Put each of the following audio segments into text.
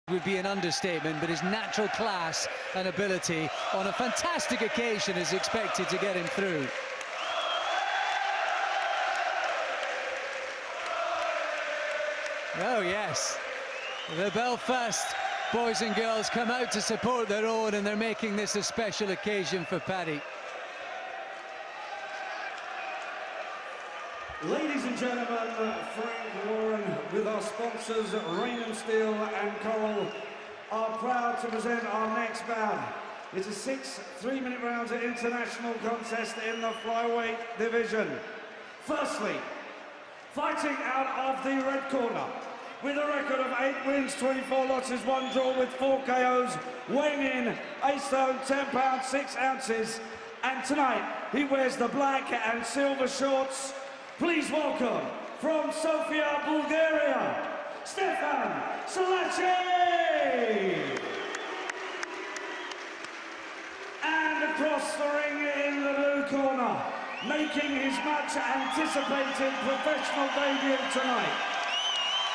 would be an understatement, but his natural class and ability on a fantastic occasion is expected to get him through. Oh yes, the Belfast boys and girls come out to support their own, and they're making this a special occasion for Paddy. Ladies and gentlemen, Frank Warren with our sponsors Raymond Steel and Coral are proud to present our next bout. It's a 6 3-minute rounds international contest in the flyweight division. Firstly, fighting out of the red corner, with a record of 8 wins, 24 losses, 1 draw with 4 KOs, weighing in 8 stone, 10 pounds, 6 ounces. And tonight, he wears the black and silver shorts. Please welcome, from Sofia, Bulgaria, Stefan Slavchev! And across the ring in the blue corner, making his much anticipated professional debut tonight,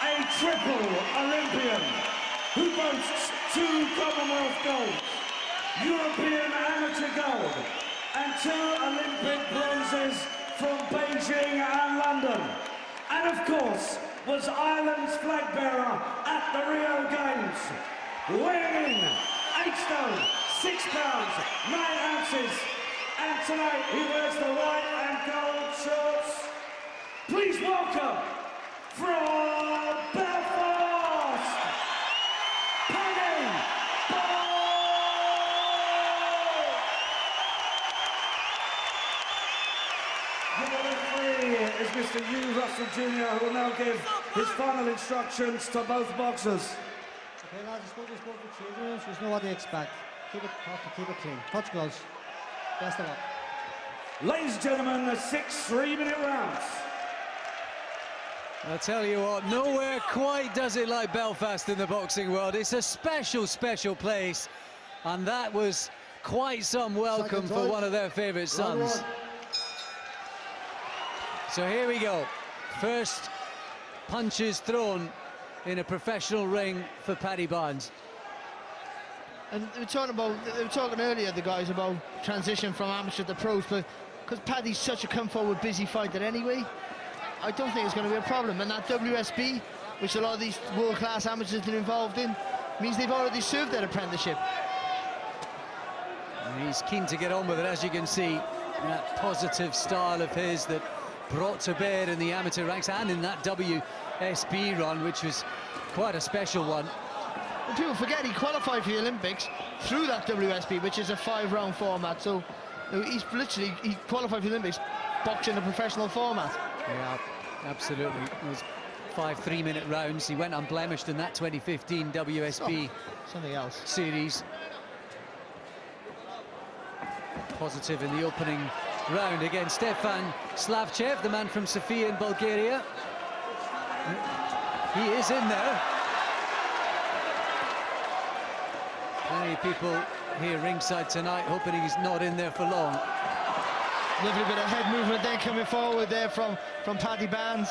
a triple Olympian who boasts 2 Commonwealth golds, European amateur gold, and 2 Olympic bronzes from Beijing and London, and of course was Ireland's flag bearer at the Rio Games, weighing in 8 stone, 6 pounds, 9 ounces, and tonight he wears the white and gold shorts. Please welcome, from Belfast, Paddy! The referee is Mr. Hugh Russell Jr., who will now give his final instructions to both boxers. Okay, lads, I spoke to the children, so you know what they expect. Keep it clean. Touch gloves. Best of luck. Ladies and gentlemen, the 6 3-minute rounds. I'll tell you what, nowhere quite does it like Belfast in the boxing world. It's a special, special place, and that was quite some welcome for one of their favourite sons. So here we go. First punches thrown in a professional ring for Paddy Barnes. And they were talking earlier, the guys, about transition from amateur to pros, but because Paddy's such a come-forward, busy fighter anyway, I don't think it's going to be a problem. And that WSB, which a lot of these world-class amateurs have been involved in, means they've already served their apprenticeship. And he's keen to get on with it, as you can see, that positive style of his that brought to bear in the amateur ranks and in that WSB run, which was quite a special one. And people forget he qualified for the Olympics through that WSB, which is a 5-round format. So he qualified for the Olympics boxing a professional format. Yeah, absolutely. It was 5 3-minute rounds. He went unblemished in that 2015 WSB something else series. Positive in the opening round against Stefan Slavchev, the man from Sofia in Bulgaria. He is in there. Many people here ringside tonight hoping he's not in there for long. Lovely bit of head movement then coming forward there from Paddy Barnes.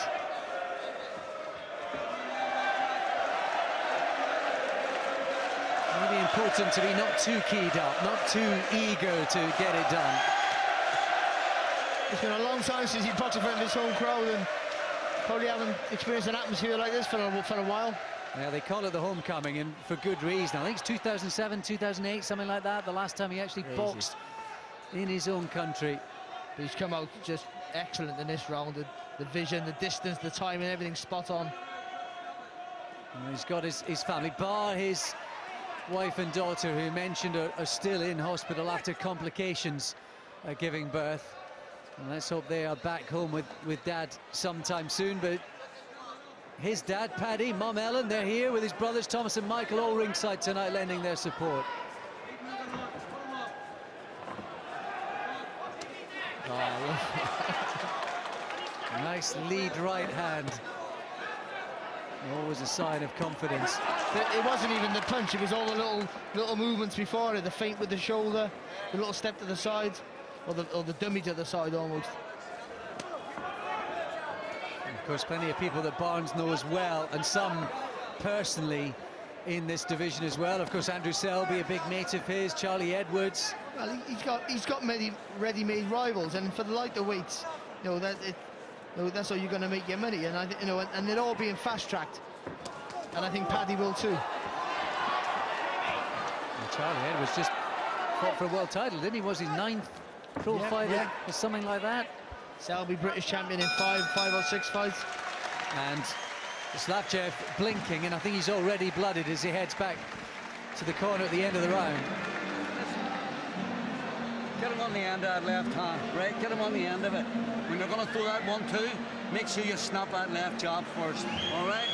Really important to be not too keyed up, not too eager to get it done. It's been a long time since he's boxed in front of his home crowd, and probably haven't experienced an atmosphere like this for a while. Yeah, they call it the homecoming, and for good reason. I think it's 2007, 2008, something like that, the last time he actually boxed in his own country. But he's come out just excellent in this round. The vision, the distance, the timing, everything's spot on. And he's got his family, bar his wife and daughter, who mentioned are still in hospital after complications giving birth. And let's hope they are back home with Dad sometime soon. But his dad, Paddy, Mum Ellen, they're here with his brothers Thomas and Michael, all ringside tonight, lending their support. Oh, nice lead right hand. Always a sign of confidence. It wasn't even the punch, it was all the little movements before it, the feint with the shoulder, the little step to the side, or the dummy to the side almost. And of course, plenty of people that Barnes knows well, and some personally, in this division as well. Of course, Andrew Selby, a big mate of his, Charlie Edwards. Well, he's got many ready-made rivals, and for the lighter weights, you know that's how you're going to make your money. And and they're all being fast-tracked, and I think Paddy will too. And Charlie Edwards just fought for a world title, didn't he? Was he 9th pro fighter or something like that? Selby, British champion in five or six fights. And Slavchev blinking, and I think he's already blooded as he heads back to the corner at the end of the round. Get him on the end of that left hand, right? Get him on the end of it. When you're going to throw that 1-2, make sure you snap that left jab first, all right?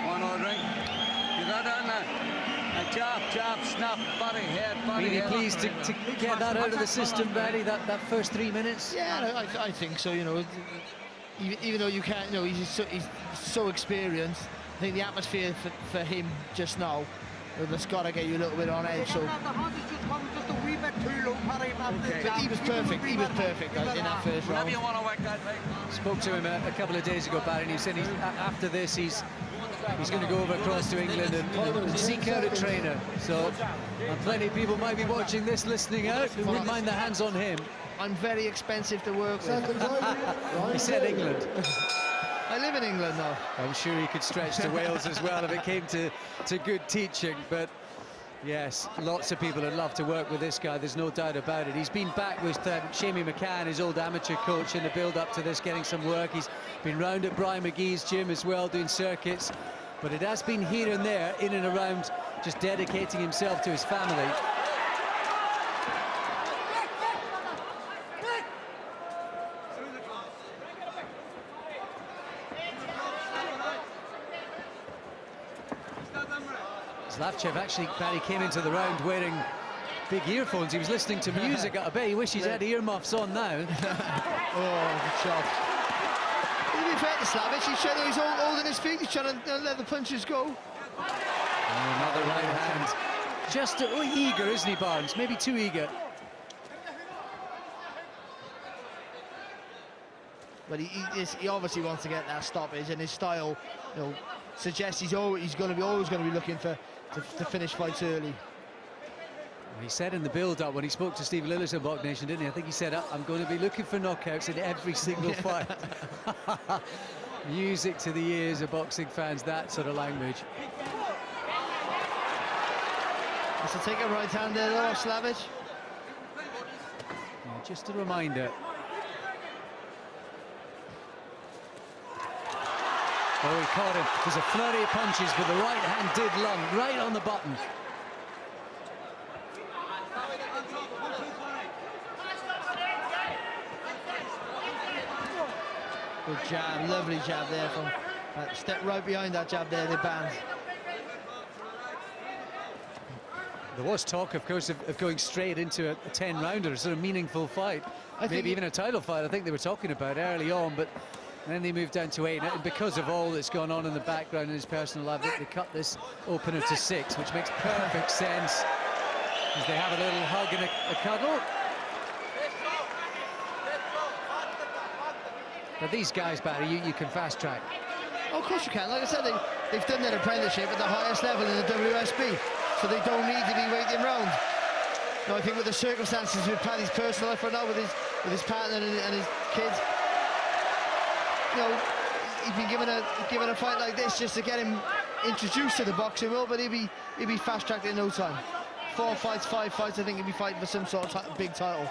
One more drink. You got that now? A jab, snap, body, head, Really pleased to get that out of the system, Paddy, that first 3 minutes. Yeah, I think so. You know, even though you can't, you know, he's so experienced. I think the atmosphere for him just now, that's got to get you a little bit on edge. So, but he was perfect. He was perfect in that first round. You want to work that leg. Spoke to him a couple of days ago, Paddy, and he said after this he's going to go over across to England and seek out a trainer. So, and plenty of people might be watching this, listening out, who wouldn't mind their hands on him. I'm very expensive to work with. He said England. I live in England now. I'm sure he could stretch to Wales as well if it came to good teaching. But yes, lots of people would love to work with this guy, there's no doubt about it. He's been back with Shamey McCann, his old amateur coach, in the build-up to this, getting some work. He's been round at Brian McGee's gym as well, doing circuits. But it has been here and there, in and around, just dedicating himself to his family. Slavchev actually, Paddy, came into the round wearing big earphones. He was listening to music. I bet he wishes he had earmuffs on now. Oh, good shot. To be fair to Slavich, he's holding his feet, he's trying to let the punches go. And another right hand. Just eager, isn't he, Barnes? Maybe too eager. But he obviously wants to get that stoppage, and his style, you know, suggests he's always going to be looking to finish fights early. He said in the build-up when he spoke to Steve Lillis in Box Nation, didn't he? I think he said, I'm going to be looking for knockouts in every single fight. Music to the ears of boxing fans, that sort of language. Has to take a right hand there, though, Slavich. Yeah, just a reminder. Oh, he caught him. There's a flurry of punches, but the right hand did lung right on the button. Good jab, lovely jab there from step right behind that jab there, the band. There was talk, of course, of going straight into a 10-rounder, a sort of meaningful fight. Maybe even a title fight, I think they were talking about early on, but then they moved down to 8, and because of all that's gone on in the background in his personal life, they cut this opener to 6, which makes perfect sense, as they have a little hug and a cuddle. But these guys, Barry, you can fast track. Oh, of course you can. Like I said, they've done their apprenticeship at the highest level in the WSB, so they don't need to be waiting round. No, I think with the circumstances with Paddy's personal life right now, with his partner and his kids, you know, he's been given a fight like this just to get him introduced to the boxing world, but he'll be fast tracked in no time. 4 fights, 5 fights, I think he'll be fighting for some sort of big title.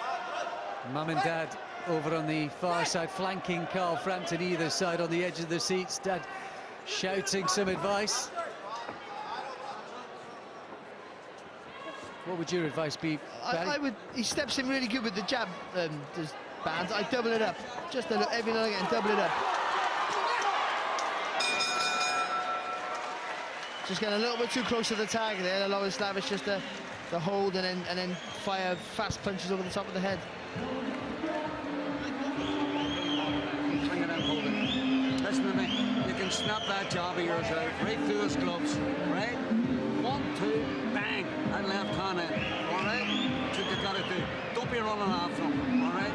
Mum and Dad over on the far side, flanking Carl Frampton either side on the edge of the seats. Dad shouting some advice. What would your advice be, Paddy? He steps in really good with the jab, does Bands. I double it up, just a little, every now and again, double it up. Just getting a little bit too close to the target there, allowing Slavich just to hold and then fire fast punches over the top of the head. Listen to me, you can snap that jab of yours out right through his gloves, right? 1, 2, bang, that left hand in, all right? That's what you gotta do. Don't be running after him, all right?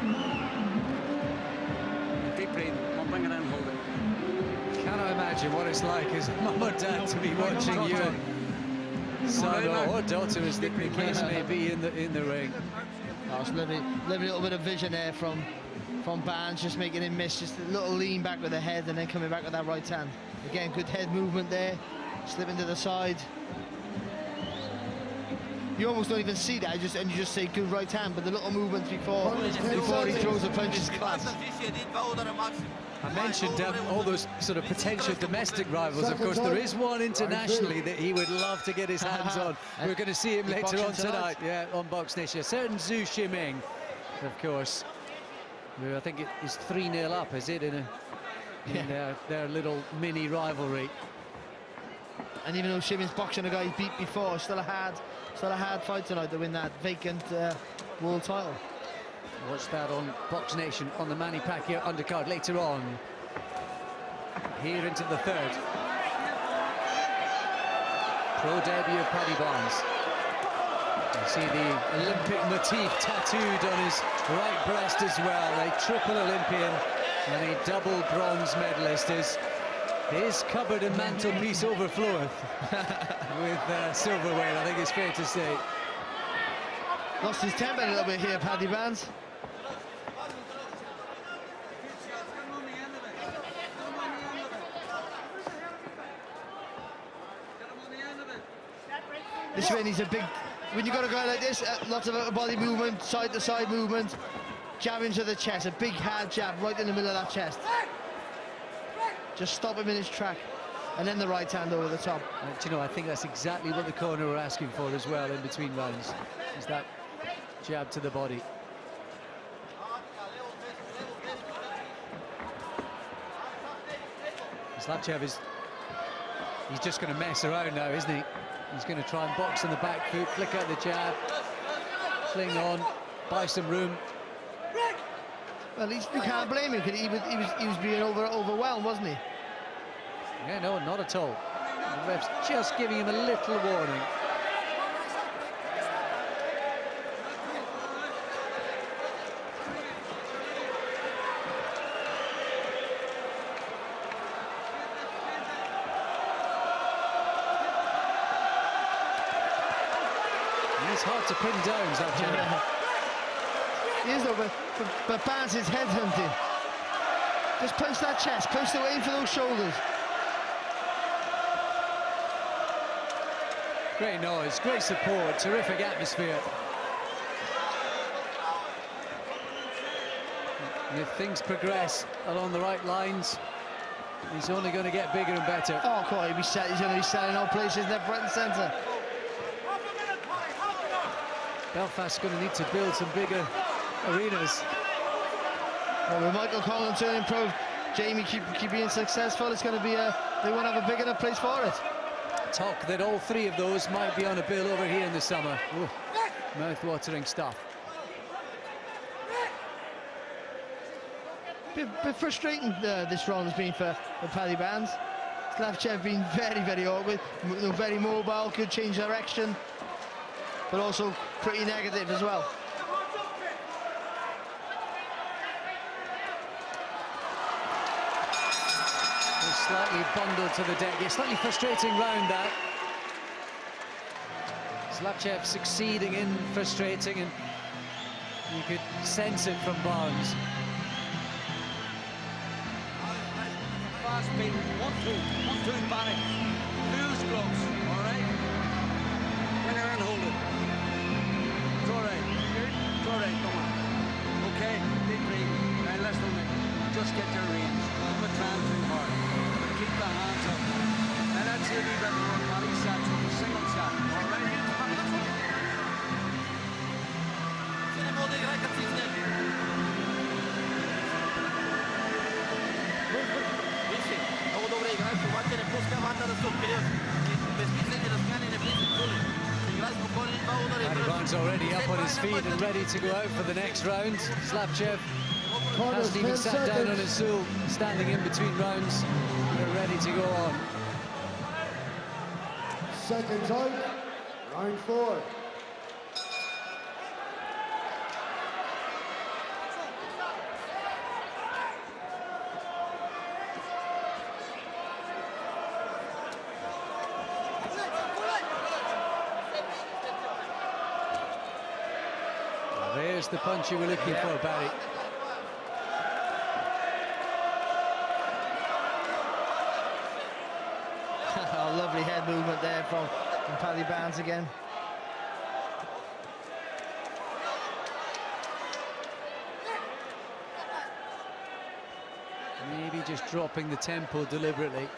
Deep breathing, don't bring it in, hold it. Cannot imagine imagine what it's like as mum or dad to be watching your son or daughter, as the case may be, in the ring. Oh, it's lovely little bit of vision there from Barnes, just making him miss, just a little lean back with the head and then coming back with that right hand. Again, good head movement there, slipping to the side. You almost don't even see that, and you just say good right hand, but the little movements before he throws a punch is class. I mentioned all those sort of potential domestic rivals. Of course, there is one internationally that he would love to get his hands on. We're going to see him later on tonight, yeah, on Box Nation. A certain Zhu Shiming, of course, who I think it is 3-0 up, is it, in their little mini rivalry. And even though Shiming's boxing a guy he beat before, still a hard fight tonight to win that vacant world title. Watch that on Box Nation on the Manny Pacquiao undercard later on. Here into the third. Pro debut of Paddy Barnes. You see the Olympic motif tattooed on his right breast as well. A triple Olympian and a double bronze medalist. His cupboard and mantelpiece overfloweth with silverware, I think it's fair to say. Lost his temper a little bit here, Paddy Barnes. This when he's a big, when you got a guy like this, lots of body movement, side to side movement, jab into the chest, a big hard jab right in the middle of that chest. Just stop him in his track, and then the right hand over the top. Do you know, I think that's exactly what the corner were asking for as well in between rounds, is that jab to the body. Slavchev he's just going to mess around now, isn't he? He's going to try and box on the back foot, flick out the jab, fling on, buy some room. Well, you can't blame him, because he was being overwhelmed, wasn't he? Yeah, no, not at all. The ref's just giving him a little warning. It's hard to pin down, Slavchev. He is though, but Barnes is headhunting. Just punch that chest, punch the way in for those shoulders. Great noise, great support, terrific atmosphere. And if things progress along the right lines, he's only going to get bigger and better. Oh, God, he's going to be selling all places left, right and centre. Belfast's going to need to build some bigger arenas. Well, with Michael Collins turning pro, Jamie keep being successful, it's going to be they won't have a big enough place for it. Talk that all three of those might be on a bill over here in the summer. Ooh, mouth-watering stuff. Bit frustrating this round has been for Paddy Barnes. Slavchev been very, very awkward, very mobile, good change direction, but also pretty negative as well. Slightly bundled to the deck. It's slightly frustrating round that. Slavchev succeeding in frustrating, and you could sense it from Barnes. Fast beat, 1-2, Paddy. Loose gloves, all right? When you're in, hold it. It's all right. It's all right, come on. Okay, deep breathing. Now listen to me. Just get your reins. Don't be trying too hard. Keep the hands up. Now that's a wee bit more body shots from a single shot, all right? Paddy Barnes already up on his feet and ready to go out for the next round. Slavchev hasn't even sat down on his stool, standing in between rounds. They're ready to go on. Seconds out, round 4. That's the punch you were looking for, Barry. Oh, lovely head movement there from Paddy Barnes again. Maybe just dropping the tempo deliberately.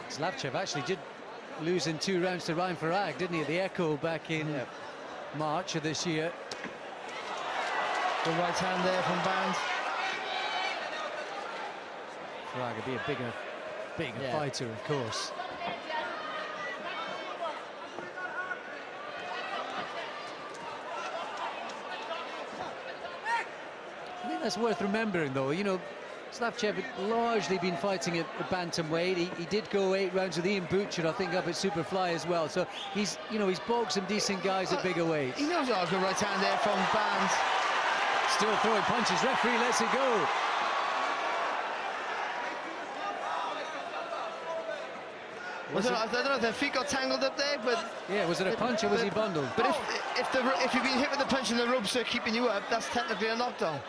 Slavchev actually did lose in 2 rounds to Ryan Farag, didn't he, at the Echo back in March of this year. The right hand there from Barnes. Farag would be a bigger fighter, of course. I think that's worth remembering, though. You know, Slavchev had largely been fighting at bantamweight. He did go 8 rounds with Ian Butcher, I think, up at Superfly as well. So he's boxed some decent guys at bigger weights. He knows how to go right hand there from Barnes. Still throwing punches. Referee lets it go. I don't know if their feet got tangled up there, but yeah, was it a punch or was he bundled? But if you've been hit with the punch and the ropes are keeping you up, that's technically a knockdown.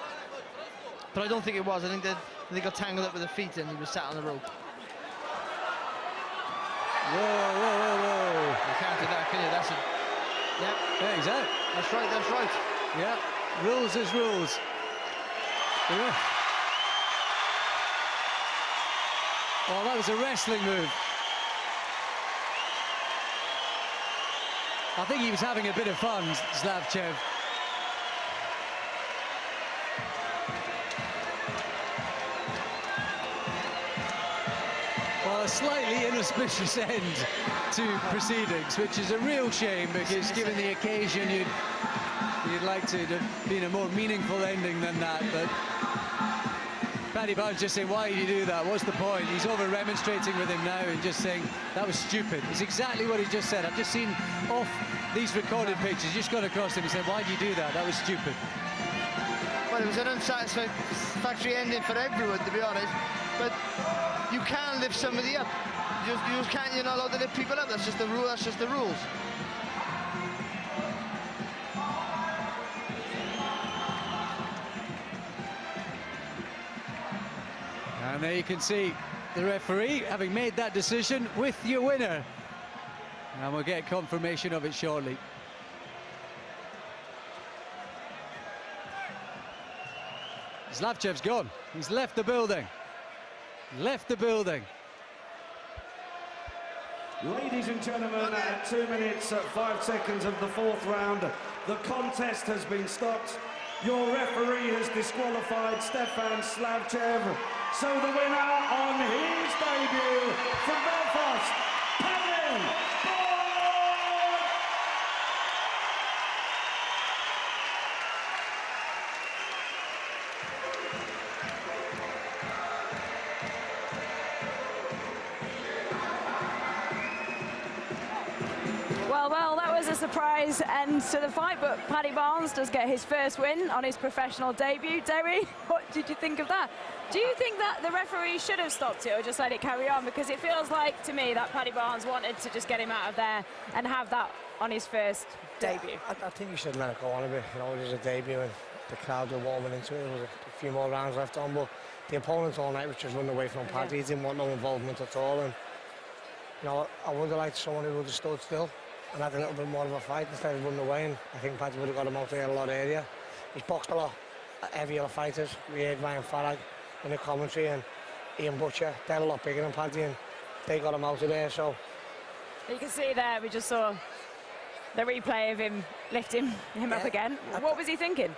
But I don't think it was. I think they got tangled up with the feet and he was sat on the rope. Whoa, whoa, whoa, whoa. You can't do that, can you? That's it. Yep. Yeah, he's out. That's right, that's right. Yeah, rules is rules. Yeah. Oh, that was a wrestling move. I think he was having a bit of fun, Slavchev. Well, a slightly inauspicious end to proceedings, which is a real shame, because given the occasion, you'd like to have been a more meaningful ending than that. But Paddy Barnes just saying, why did you do that? What's the point? He's over remonstrating with him now and just saying that was stupid. It's exactly what he just said. I've just seen off these recorded pictures, just got across him and said, why did you do that? That was stupid. Well, it was an unsatisfactory ending for everyone, to be honest. But you can lift somebody up. You just can't. You're not allowed to lift people up. That's just the rule. That's just the rules. And there you can see the referee having made that decision with your winner. And we'll get confirmation of it shortly. Slavchev's gone. He's left the building. Left the building. Ladies and gentlemen, at 2 minutes, 5 seconds of the 4th round, the contest has been stopped. Your referee has disqualified Stefan Slavchev. So the winner on his debut from Belfast, Paddy Barnes! Well, that was a surprise end to the fight, but Paddy Barnes does get his first win on his professional debut. Derry, what did you think of that? Do you think that the referee should have stopped it or just let it carry on? Because it feels like, to me, that Paddy Barnes wanted to just get him out of there and have that on his first debut. I think you should let it go on a bit. You know, it was a debut and the crowd were warming into it. There was a few more rounds left on, but the opponent all night was just running away from Paddy. He didn't want no involvement at all. And, you know, I would have liked someone who would have stood still and had a little bit more of a fight instead of running away, and I think Paddy would have got him out there a lot earlier. He's boxed a lot heavier fighters. We heard Ryan Farag in the commentary and Ian Butcher. They're a lot bigger than Paddy and they got him out of there, so... You can see there, we just saw the replay of him lifting him up again. What was he thinking?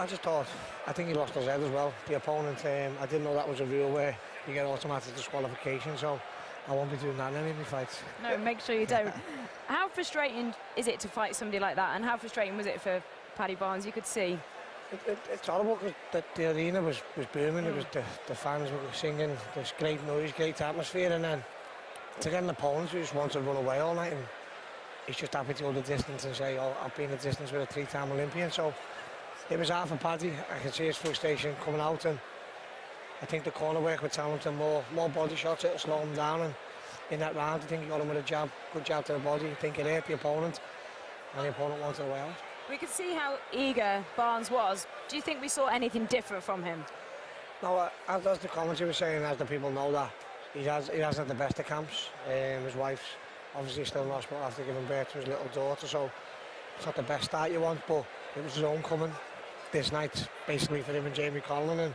I think he lost his head as well. The opponent, I didn't know that was a rule where you get automatic disqualification, so I won't be doing that in any of my fights. No, make sure you don't. How frustrating is it to fight somebody like that, and how frustrating was it for Paddy Barnes? You could see. It's horrible because the arena was booming. It was the fans were singing, this great noise, great atmosphere, and then to get an opponent who just wants to run away all night, and he's just happy to go the distance and say, oh, I've been the distance with a 3-time Olympian. So it was hard for Paddy. I can see his frustration coming out, and I think the corner work with Talenton, more body shots, it'll slow him down. And in that round, I think he got him with a jab, good jab to the body. I think it hurt the opponent, and the opponent wanted away out. We could see how eager Barnes was. Do you think we saw anything different from him? No, as the commentary was saying, as the people know, that he hasn't had the best of camps. His wife's obviously still in hospital after giving birth to his little daughter, so it's not the best start you want, but it was his homecoming this night, basically, for him and Jamie Conlon, and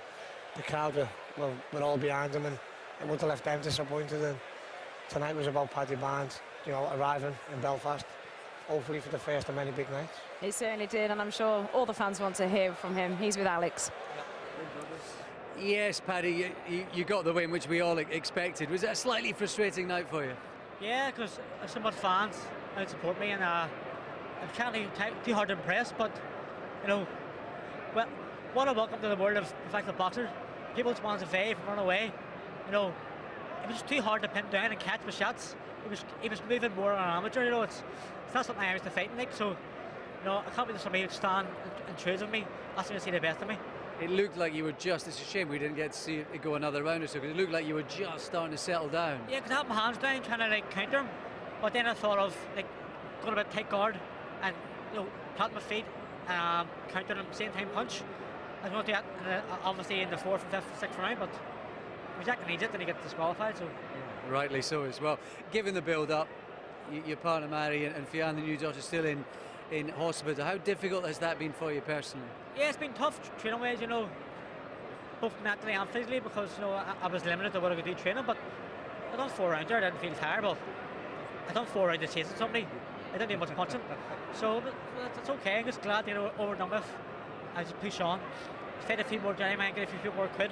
the crowd were all behind him, and it would have left them disappointed. And tonight was about Paddy Barnes, arriving in Belfast, hopefully for the first of many big nights. It certainly did, and I'm sure all the fans want to hear from him. He's with Alex. Yes, Paddy, you got the win, which we all expected. Was it a slightly frustrating night for you? Yeah, because there's so much fans out support me, and I'm trying too hard to impress, but, well, what a welcome to the world of professional boxers. People just want to evade and run away. It was too hard to pin down and catch the shots. He was moving more on an amateur, it's not something I used to fighting like, so, I can't believe somebody would stand and choose with me, asking to see the best of me. It looked like you were it's a shame we didn't get to see it go another round or so, because it looked like you were just starting to settle down. Yeah, because I had my hands down trying to counter him, but then I thought of going a bit tight guard and planting my feet, countering him same time punch. I was going to do that obviously in the 4th and 5th and 6th round, but Jack needs it, then he gets disqualified. So rightly so as well. Given the build-up, your partner Mary and Fionn, the new daughter, still in hospital. How difficult has that been for you personally? Yeah, it's been tough training ways, both mentally and physically, because I was limited to what I could do training. But I done 4 rounds there, I didn't feel terrible. I done 4 rounds of chasing somebody. I didn't do much punching, so it's okay. I'm just glad overdone with. I just push on, fight a few more journeymen, get a few more quid.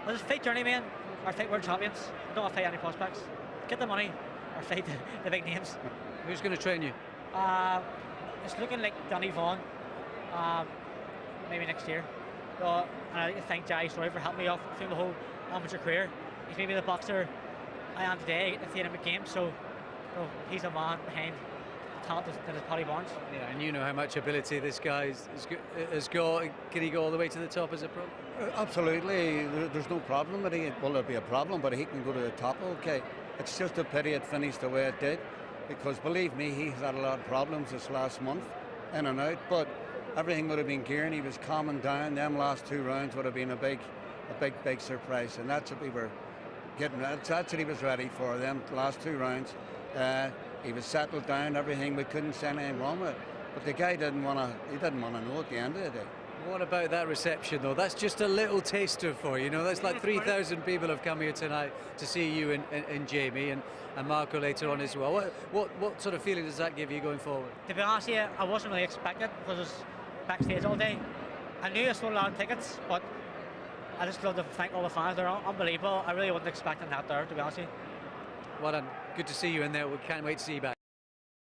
I'll just fight journeymen or fight world champions. I don't want to fight any prospects. Get the money or fight the big names. Who's going to train you? It's looking like Danny Vaughan, maybe next year. And I like to thank Jai Story for helping me off through the whole amateur career. He's made me the boxer I am today at the end of the game, so he's a man behind the talent that is Paddy Barnes. Yeah, and you know how much ability this guy has got. Can he go all the way to the top as a pro? Absolutely, there's no problem with it. Well, there'll be a problem, but he can go to the top, okay. It's just a pity it finished the way it did, because believe me, he's had a lot of problems this last month, in and out, but everything would have been gearing. He was calming down. Them last 2 rounds would have been a big surprise, and that's what we were getting. That's what he was ready for. Them last 2 rounds, he was settled down. Everything, we couldn't see anything wrong with it. But the guy didn't want to know at the end of the day. What about that reception, though? That's just a little taster for you. That's like 3,000 people have come here tonight to see you and Jamie and Marco later on as well. What sort of feeling does that give you going forward? To be honest with you, I wasn't really expecting, because I was backstage all day. I knew I sold a lot of tickets, but I just love to thank all the fans. They're unbelievable. I really wasn't expecting that there, to be honest with you. Well done. Good to see you in there. We can't wait to see you back.